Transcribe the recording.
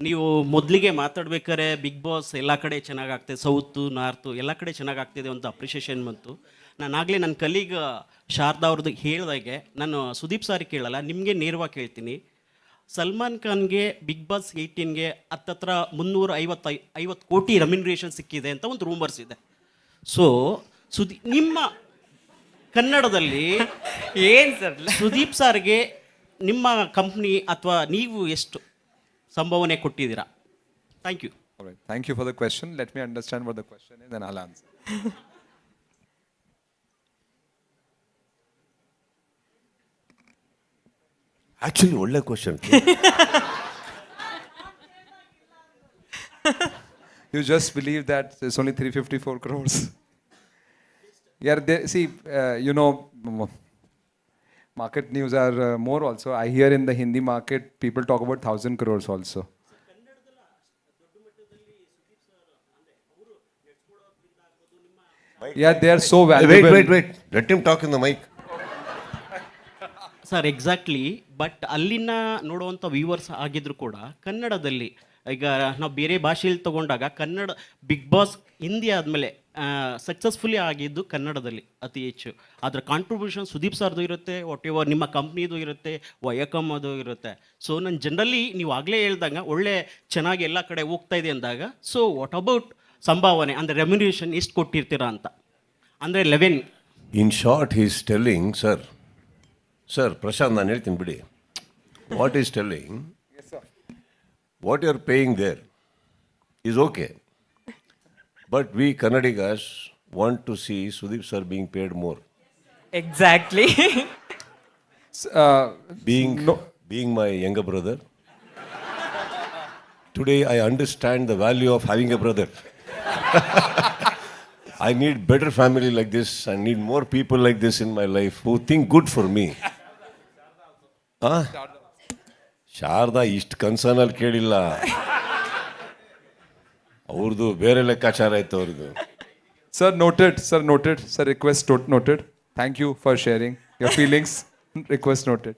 ನೀವು ಮೊದಲಿಗೆ ಮಾತಾಡ್ಬೇಕಾದ್ರೆ ಬಿಗ್ ಬಾಸ್ ಎಲ್ಲ ಕಡೆ ಚೆನ್ನಾಗಾಗ್ತಿದೆ, ಸೌತು ನಾರ್ತು ಎಲ್ಲ ಕಡೆ ಚೆನ್ನಾಗಾಗ್ತಿದೆ ಅಂತ ಅಪ್ರಿಷಿಯೇಷನ್ ಬಂತು. ನಾನು ಆಗಲೇ ನನ್ನ ಕಲೀಗ್ ಶಾರದಾ ಅವ್ರದ್ದು ಹೇಳಿದಾಗೆ ನಾನು ಸುದೀಪ್ ಸಾರಿ ಕೇಳಲ್ಲ, ನಿಮಗೆ ನೇರವಾಗಿ ಕೇಳ್ತೀನಿ. ಸಲ್ಮಾನ್ ಖಾನ್ಗೆ ಬಿಗ್ ಬಾಸ್ 18ಗೆ ಹತ್ತತ್ರ 350 ಕೋಟಿ ರೆಮ್ಯುನರೇಷನ್ ಸಿಕ್ಕಿದೆ ಅಂತ ಒಂದು ರೂಮರ್ಸ್ ಇದೆ. ಸೊ ನಿಮ್ಮ ಕನ್ನಡದಲ್ಲಿ ಏನ್ ಸರ್ ಸುದೀಪ್ ಸಾರ್ಗೆ ನಿಮ್ಮ ಕಂಪ್ನಿ ಅಥವಾ ನೀವು ಎಷ್ಟು ಸಂಭಾವನೆ ಕೊಟ್ಟಿದ್ದೀರಾ? Thank you. All right. Thank you for the question. Let me understand what the question is, then I'll answer. Actually ಒಳ್ಳೆ question. You just believe that it's only 354 crores. Yeah, see, you know, market news are more also. I hear in the Hindi market, people talk about 1,000 crores also. Yeah, they are so valuable. Wait. Let him talk in the mic. Sir exactly. But ಅಲ್ಲಿನ ನೋಡುವಂಥ viewers ಆಗಿದ್ರು ಕೂಡ ಕನ್ನಡದಲ್ಲಿ ಈಗ ನಾವು ಬೇರೆ ಭಾಷೆಯಲ್ಲಿ ತೊಗೊಂಡಾಗ ಕನ್ನಡ ಬಿಗ್ ಬಾಸ್ ಹಿಂದಿ ಆದಮೇಲೆ ಸಕ್ಸಸ್ಫುಲಿ ಆಗಿದ್ದು ಕನ್ನಡದಲ್ಲಿ ಅತಿ ಹೆಚ್ಚು. ಅದರ ಕಾಂಟ್ರಿಬ್ಯೂಷನ್ ಸುದೀಪ್ ಸರ್ದು ಇರುತ್ತೆ, ವಾಟ್ ಎವರ್ ನಿಮ್ಮ ಕಂಪ್ನಿದು ಇರುತ್ತೆ, ವಯಕಮ್ ಅದು ಇರುತ್ತೆ. ಸೊ ನಾನು ಜನರಲಿ ನೀವು ಆಗಲೇ ಹೇಳ್ದಂಗೆ ಒಳ್ಳೆ ಚೆನ್ನಾಗಿ ಎಲ್ಲ ಕಡೆ ಹೋಗ್ತಾ ಇದೆ ಅಂದಾಗ, ಸೊ ವಾಟ್ ಅಬೌಟ್ ಸಂಭಾವನೆ ಅಂದರೆ ರೆಮ್ಯುನೇಷನ್ ಎಷ್ಟು ಕೊಟ್ಟಿರ್ತೀರಾ ಅಂತ, ಅಂದರೆ 11. In short is telling sir Prashant, ನಾನು ಹೇಳ್ತೀನಿ ಬಿಡಿ. What is telling, what you are paying there is okay, but we Kannadigas want to see Sudeep sir being paid more. Exactly. Being my younger brother, today I understand the value of having a brother. I need better family like this. I need more people like this in my life who think good for me. Sharada ಇಷ್ಟು ಕನ್ಸರ್ನಲ್ಲಿ ಕೇಳಿಲ್ಲ, ಅವ್ರದ್ದು ಬೇರೆ ಲೆಕ್ಕಾಚಾರ ಆಯ್ತು ಅವ್ರದ್ದು. Sir, noted. Sir, request noted. Thank you for sharing your feelings. Request noted.